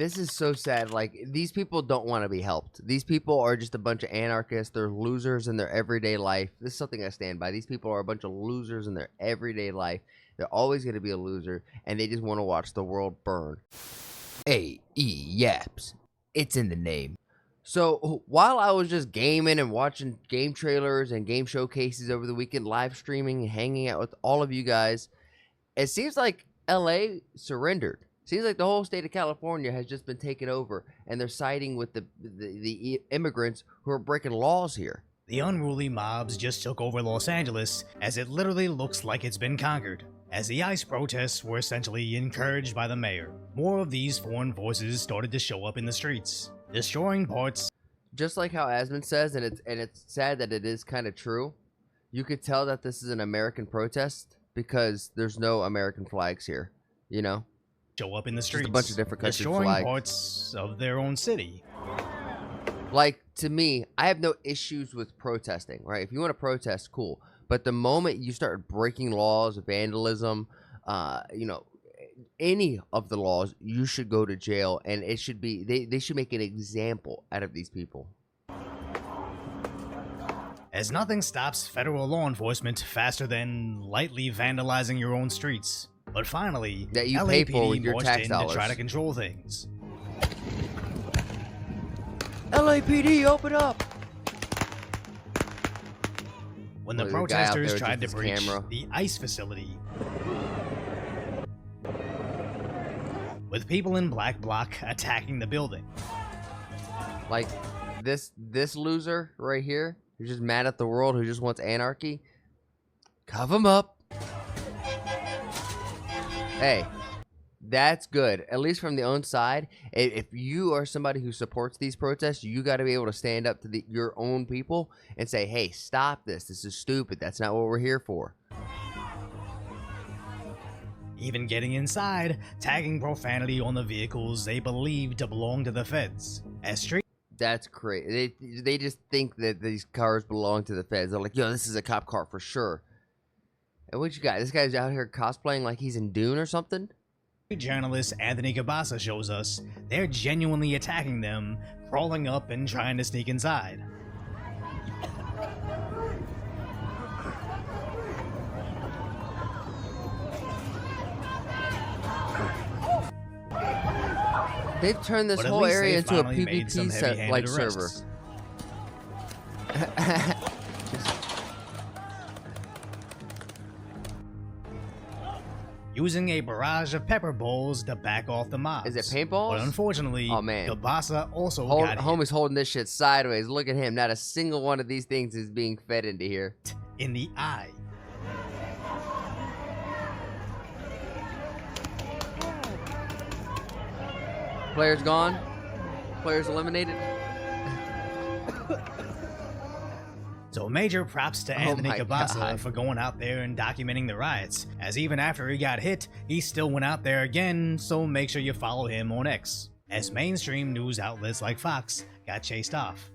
This is so sad. Like, these people don't want to be helped. These people are just a bunch of anarchists. They're losers in their everyday life. This is something I stand by. These people are a bunch of losers in their everyday life. They're always going to be a loser, and they just want to watch the world burn. Yaps. It's in the name. So while I was just gaming and watching game trailers and game showcases over the weekend, live streaming and hanging out with all of you guys, it seems like LA surrendered. Seems like the whole state of California has just been taken over, and they're siding with the immigrants who are breaking laws here. The unruly mobs just took over Los Angeles, as it literally looks like it's been conquered. As the ICE protests were essentially encouraged by the mayor, more of these foreign forces started to show up in the streets, destroying parts. Just like how Asmund says, and it's sad that it is kind of true. You could tell that this is an American protest because there's no American flags here, you know? Show up in the streets, just a bunch of different country destroying flags. Parts of their own city. Like, to me, I have no issues with protesting, right? If you want to protest, cool. But the moment you start breaking laws, vandalism, you know, any of the laws, you should go to jail, and it should be they should make an example out of these people. As nothing stops federal law enforcement faster than lightly vandalizing your own streets. But finally, that you pay for with your marched tax in dollars to try to control things. LAPD, open up! When the There's a guy out protesters there tried to with his breach camera. the ICE facility, with people in black bloc attacking the building. Like, this loser right here, who's just mad at the world, who just wants anarchy, cover him up. Hey, that's good. At least from the own side. If you are somebody who supports these protests, you got to be able to stand up to your own people and say, hey, stop this. This is stupid. That's not what we're here for. Even getting inside, tagging profanity on the vehicles they believe to belong to the feds. That's crazy. They just think that these cars belong to the feds. They're like, yo, this is a cop car for sure. And what you got? This guy's out here cosplaying like he's in Dune or something? Journalist Anthony Cabasa shows us they're genuinely attacking them, crawling up and trying to sneak inside. They've turned this whole area into a PvP like server. Using a barrage of pepper balls to back off the mobs. Is it paintballs? But unfortunately, oh, man. Cabasa also got hit. Homie's holding this shit sideways. Look at him. Not a single one of these things is being fed into here. In the eye. Players gone. Players eliminated. So major props to Anthony Cabasa God. for going out there and documenting the riots, as even after he got hit, he still went out there again, so make sure you follow him on X, as mainstream news outlets like Fox got chased off.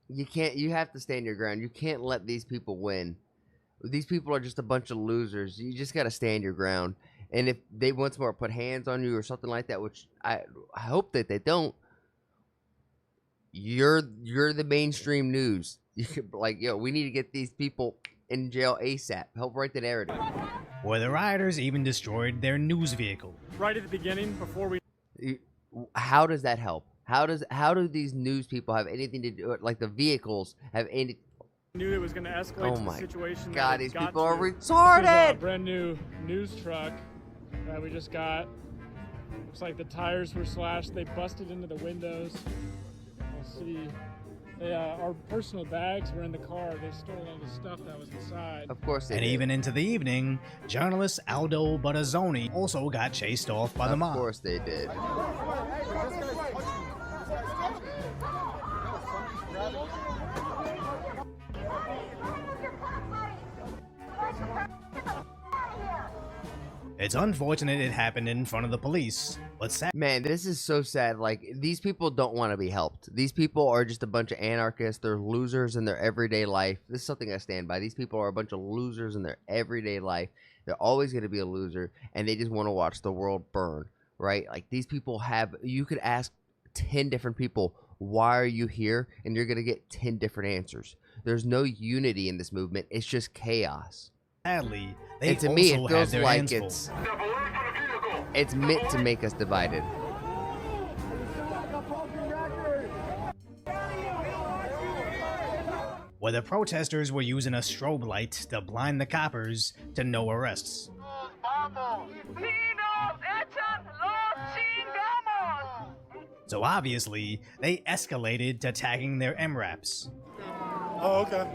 You have to stand your ground. You can't let these people win. These people are just a bunch of losers. You just got to stand your ground. And if they once more put hands on you or something like that, which I hope that they don't, you're the mainstream news. You could, like, yo, we need to get these people in jail ASAP. Help write the narrative. Where the rioters even destroyed their news vehicle. Right at the beginning, before we... How does that help? How do these news people have anything to do? Like, the vehicles have any... Knew it was going to escalate Oh to my the situation. God, that these got people to. are This retarded. is a brand new news truck that we just got. Looks like the tires were slashed. They busted into the windows. We'll see. Our personal bags were in the car. They stole all the stuff that was inside. Of course they And did. even into the evening, journalist Aldo Buttazzoni also got chased off by the mob. Of course they did. It's unfortunate it happened in front of the police, but sad. Man, this is so sad. Like, these people don't want to be helped. These people are just a bunch of anarchists. They're losers in their everyday life. This is something I stand by. These people are a bunch of losers in their everyday life. They're always going to be a loser, and they just want to watch the world burn, right? Like, these people have, you could ask 10 different people, why are you here? And you're going to get 10 different answers. There's no unity in this movement. It's just chaos. Sadly, they And to me, it also feels have their like hands full. it's meant to make us divided. Where the protesters were using a strobe light to blind the coppers to no arrests. So obviously, they escalated to tagging their MRAPs. Oh, okay.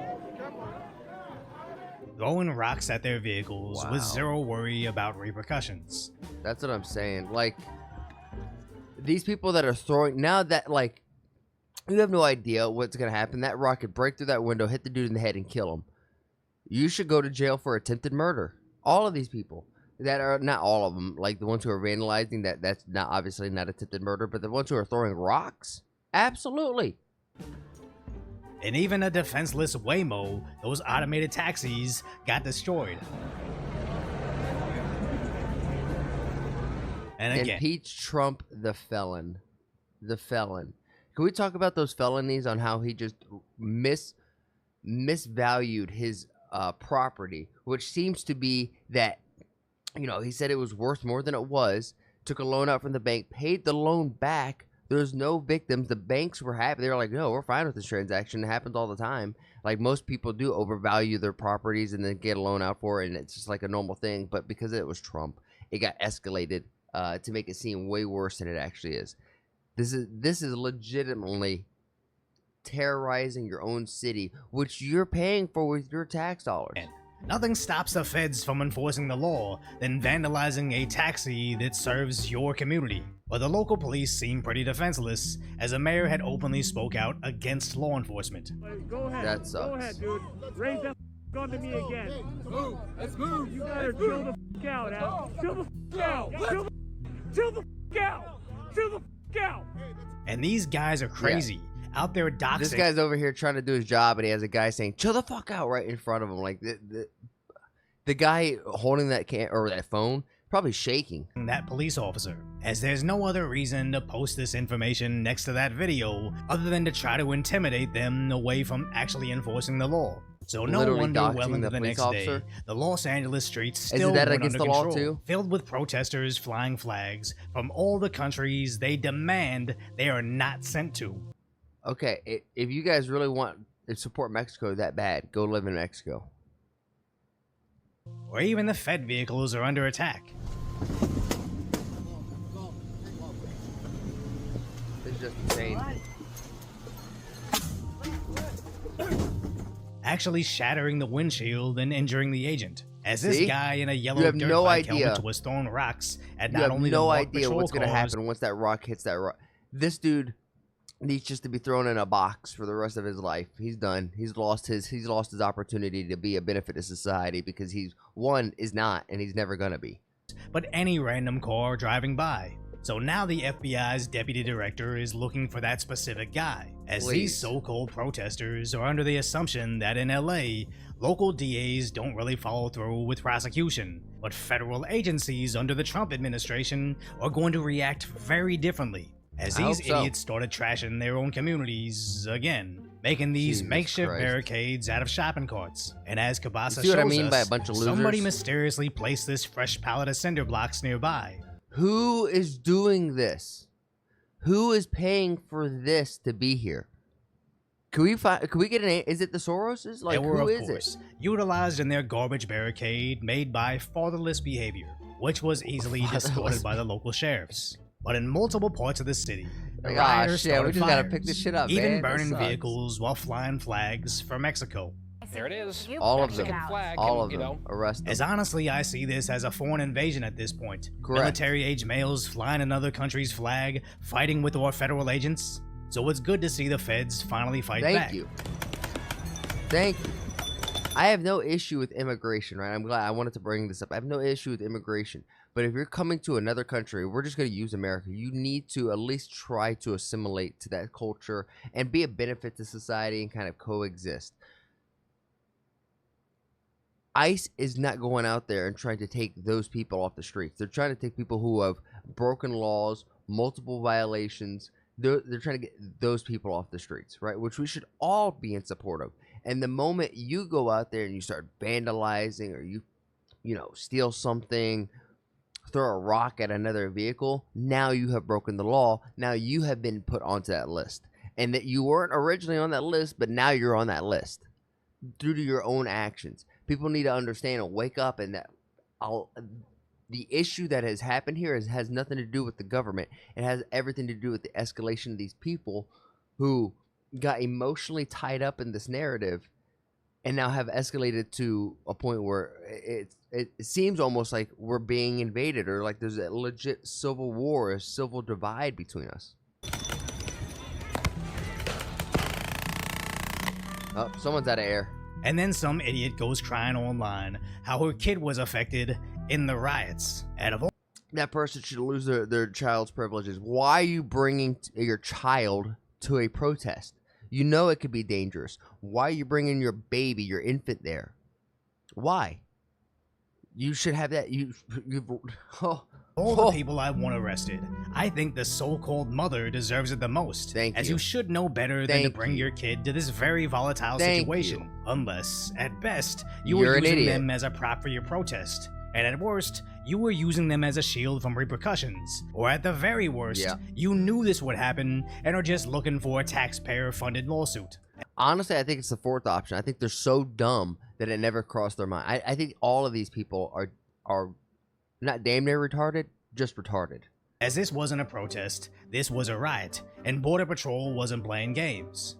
Throwing rocks at their vehicles with Wow. zero worry about repercussions. That's what I'm saying. Like, these people that are throwing, now that, like, you have no idea what's going to happen. That rock could break through that window, hit the dude in the head, and kill him. You should go to jail for attempted murder. All of these people that are, not all of them, like the ones who are vandalizing, that's not obviously not attempted murder, but the ones who are throwing rocks, absolutely. And even a defenseless Waymo, those automated taxis, got destroyed. And again, Impeach Trump, the felon. The felon. Can we talk about those felonies on how he just misvalued his property, which seems to be that, you know, he said it was worth more than it was, took a loan out from the bank, paid the loan back. There's no victims. The banks were happy. They were like, no, we're fine with this transaction. It happens all the time. Like, most people do overvalue their properties and then get a loan out for it, and it's just like a normal thing. But because it was Trump, it got escalated to make it seem way worse than it actually is. This is legitimately terrorizing your own city, which you're paying for with your tax dollars. nothing stops the feds from enforcing the law than vandalizing a taxi that serves your community. But the local police seem pretty defenseless, as the mayor had openly spoke out against law enforcement. Go ahead. That sucks. Go ahead, dude. Raise that gun to me again. Let's move. You better chill the out, Al. Chill the out. Chill the out. Chill the out. And these guys are crazy, out there doxing. This guy's over here trying to do his job, and he has a guy saying, chill the fuck out, right in front of him. Like, the guy holding that that phone, probably shaking. that police officer, as there's no other reason to post this information next to that video other than to try to intimidate them away from actually enforcing the law. So no Literally wonder well doxing into the the police next officer? day, the Los Angeles streets still that weren't against under the law, control, too? filled with protesters flying flags from all the countries they demand they are not sent to. Okay, if you guys really want to support Mexico that bad, go live in Mexico. Or even the Fed vehicles are under attack. It's just insane. Actually shattering the windshield and injuring the agent. As this See? guy in a yellow You have dirt no bike idea. helmet was throwing rocks at You not have only no the idea patrol what's going to cars, happen once that rock hits that rock. This dude needs just to be thrown in a box for the rest of his life. He's done. He's lost his opportunity to be a benefit to society because he's not, and he's never gonna be. but any random car driving by. So now the FBI's deputy director is looking for that specific guy, as Please. these so-called protesters are under the assumption that in LA, local DAs don't really follow through with prosecution, but federal agencies under the Trump administration are going to react very differently, as I these hope so. idiots started trashing their own communities again, making these Jesus makeshift Christ. barricades out of shopping carts. And as Kabasa You see what I shows mean us, by a bunch of somebody losers? mysteriously placed this fresh pallet of cinder blocks nearby. Who is doing this? Who is paying for this to be here? Can we find? Can we get an? Is it the Soroses? Like, They were, who of is course, it? utilized in their garbage barricade made by fatherless behavior, which was easily distorted Fatherless. by the local sheriffs. But in multiple parts of the city, the Like, ah, rioters shit, we started just gotta fires, pick this shit up, even man. That burning sucks. vehicles while flying flags for Mexico. There it is. All of them. Mexican flag, All and, of you them. know, Arrest them. As honestly, I see this as a foreign invasion at this point. Correct. Military-age males flying another country's flag, fighting with our federal agents. So it's good to see the feds finally fight Thank back. you. Thank you. I have no issue with immigration, right? I'm glad I wanted to bring this up. I have no issue with immigration. But if you're coming to another country, we're just going to use America. You need to at least try to assimilate to that culture and be a benefit to society and kind of coexist. ICE is not going out there and trying to take those people off the streets. They're trying to take people who have broken laws, multiple violations. They're trying to get those people off the streets, right? Which we should all be in support of. And the moment you go out there and you start vandalizing, or you know, steal something, throw a rock at another vehicle, now you have broken the law. Now you have been put onto that list. And that you weren't originally on that list, but now you're on that list due to your own actions. People need to understand and wake up, and that the issue that has happened here has nothing to do with the government. It has everything to do with the escalation of these people who got emotionally tied up in this narrative and now have escalated to a point where it seems almost like we're being invaded, or like there's a legit civil war, a civil divide between us. Oh, someone's out of air. And then some idiot goes crying online how her kid was affected in the riots. Out of all That person should lose their child's privileges. Why are you bringing your child to a protest? You know it could be dangerous. Why are you bringing your baby, your infant there? Why? You should have that. all the people I want arrested, I think the so-called mother deserves it the most. Thank as you. you should know better than to bring your kid to this very volatile situation. Unless, at best, you're using them as a prop for your protest. And at worst, you were using them as a shield from repercussions. Or at the very worst, you knew this would happen and are just looking for a taxpayer-funded lawsuit. Honestly, I think it's the fourth option. I think they're so dumb that it never crossed their mind. I think all of these people are not damn near retarded, just retarded. As this wasn't a protest, this was a riot, and Border Patrol wasn't playing games.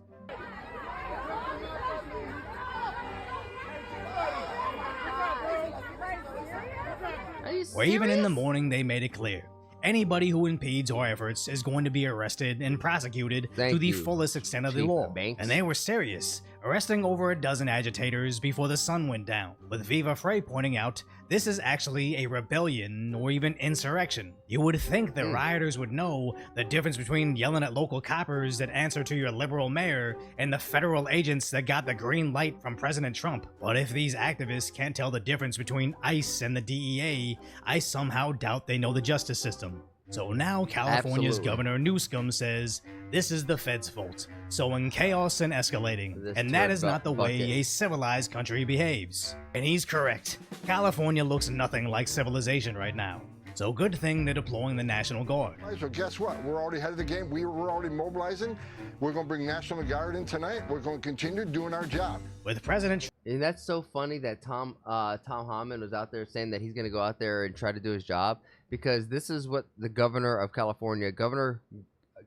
Or even in the morning, they made it clear. Anybody who impedes our efforts is going to be arrested and prosecuted to the fullest extent of the law. And they were serious, arresting over a dozen agitators before the sun went down, with Viva Frey pointing out this is actually a rebellion or even insurrection. You would think the rioters would know the difference between yelling at local coppers that answer to your liberal mayor and the federal agents that got the green light from President Trump. But if these activists can't tell the difference between ICE and the DEA, I somehow doubt they know the justice system. So now California's Governor Newsom says this is the Fed's fault, sowing chaos and escalating, and that is not the way a civilized country behaves. And he's correct. California looks nothing like civilization right now. So good thing they're deploying the National Guard. So guess what? We're already ahead of the game. We're already mobilizing. We're going to bring National Guard in tonight. We're going to continue doing our job. With President And that's so funny that Tom Homan was out there saying that he's going to go out there and try to do his job, because this is what the governor of California,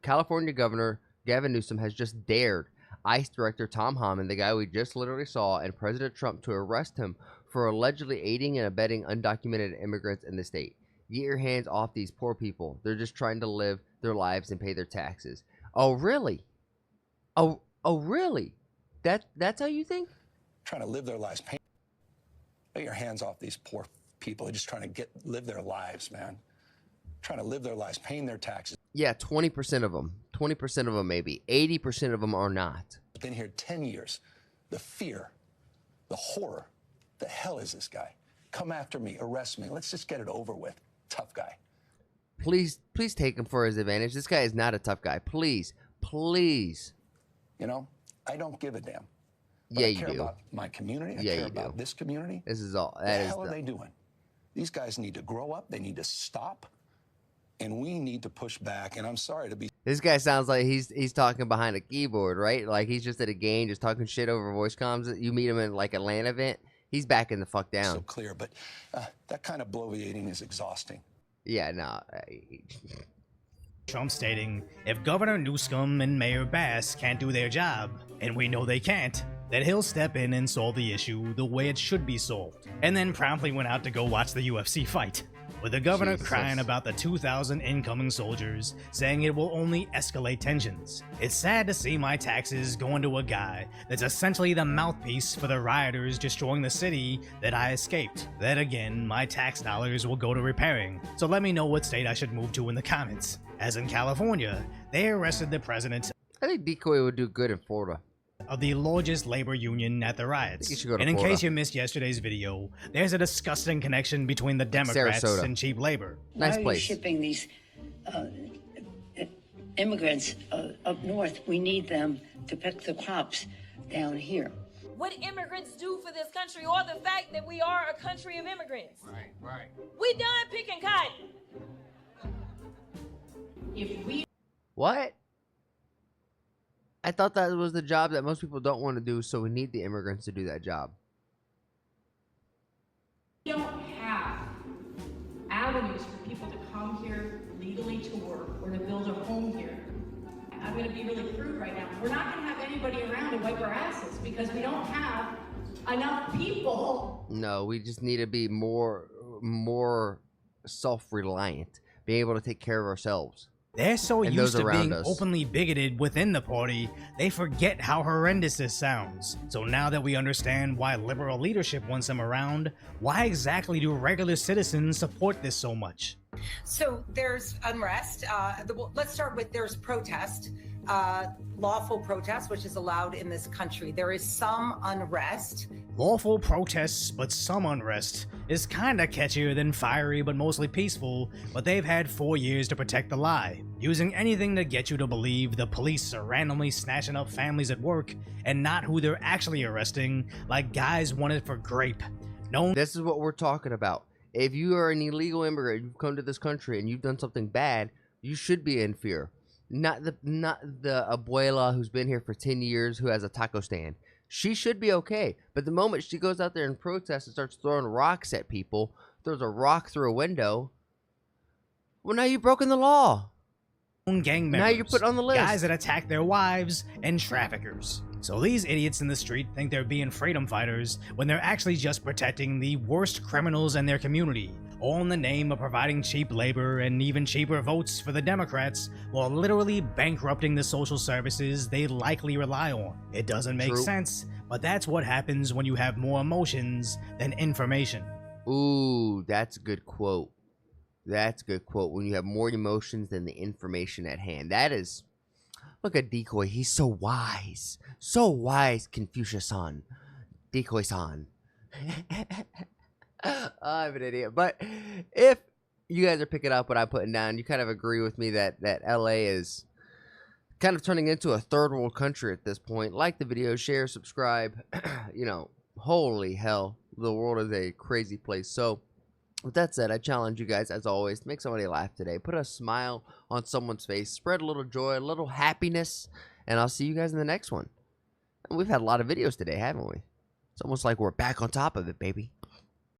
California Governor Gavin Newsom, has just dared ICE Director Tom Homan, the guy we just literally saw, and President Trump to arrest him for allegedly aiding and abetting undocumented immigrants in the state. Get your hands off these poor people. They're just trying to live their lives and pay their taxes. Oh, really? Oh, really? That's how you think? Trying to live their lives. Get your hands off these poor people. They're just trying to live their lives, man. Trying to live their lives, paying their taxes. Yeah, 20% of them. 20% of them maybe. 80% of them are not. I've been here 10 years. The fear, the horror. The hell is this guy? Come after me, arrest me. Let's just get it over with. Tough guy. Please take him for his advantage. This guy is not a tough guy. Please. You know, I don't give a damn. But yeah, I care about my community. I care about this community. This is all. What the hell are they doing? These guys need to grow up. They need to stop. And we need to push back. And I'm sorry to be. This guy sounds like he's talking behind a keyboard, right? Like he's just at a game, just talking shit over voice comms. You meet him in like a LAN event. He's backing the fuck down. So clear, but that kind of bloviating is exhausting. Yeah, no. Trump stating, if Governor Newsom and Mayor Bass can't do their job, and we know they can't, that he'll step in and solve the issue the way it should be solved. And then promptly went out to go watch the UFC fight, with the governor crying about the 2,000 incoming soldiers, saying it will only escalate tensions. It's sad to see my taxes going to a guy that's essentially the mouthpiece for the rioters destroying the city that I escaped. Then again, my tax dollars will go to repairing, so let me know what state I should move to in the comments. As in California, they arrested the president. I think Decoy would do good in Florida. of the largest labor union at the you riots. should go to And in Florida. case you missed yesterday's video, there's a disgusting connection between the Democrats Sarasota. and cheap labor. Nice Why are you place. shipping these immigrants up north? We need them to pick the crops down here. What immigrants do for this country, or the fact that we are a country of immigrants. Right. We done picking cotton. If we What? I thought that was the job that most people don't want to do, so we need the immigrants to do that job. don't have avenues for people to come here legally to work or to build a home here, I'm going to be really crude right now. We're not going to have anybody around to wipe our asses because we don't have enough people. No, we just need to be more self-reliant, be able to take care of ourselves. They're so And used those to around being us. openly bigoted within the party, they forget how horrendous this sounds. So now that we understand why liberal leadership wants them around, why exactly do regular citizens support this so much? So there's unrest. Let's start with there's protest, lawful protest, which is allowed in this country. There is some unrest. Lawful protests, but some unrest, is kinda catchier than fiery but mostly peaceful, but they've had 4 years to protect the lie, using anything to get you to believe the police are randomly snatching up families at work and not who they're actually arresting, like guys wanted for grape. No. This is what we're talking about. If you are an illegal immigrant, you've come to this country and you've done something bad, you should be in fear. Not the abuela who's been here for 10 years who has a taco stand. She should be okay. But the moment she goes out there and protests and starts throwing rocks at people, throws a rock through a window, well, now you've broken the law. Gang members, Now you're put on the list. guys that attack their wives, and traffickers. So these idiots in the street think they're being freedom fighters when they're actually just protecting the worst criminals in their community, all in the name of providing cheap labor and even cheaper votes for the Democrats, while literally bankrupting the social services they likely rely on. It doesn't make True. sense, but that's what happens when you have more emotions than information. Ooh, that's a good quote. That's a good quote. When you have more emotions than the information at hand. That is... Look at Decoy. He's so wise. So wise, Confucius-san. Decoy-san. I'm an idiot. But if you guys are picking up what I'm putting down, you kind of agree with me that LA is kind of turning into a third world country at this point. Like the video, share, subscribe. You know, holy hell. The world is a crazy place. So, with that said, I challenge you guys, as always, to make somebody laugh today. Put a smile on someone's face. Spread a little joy, a little happiness. And I'll see you guys in the next one. And we've had a lot of videos today, haven't we? It's almost like we're back on top of it, baby.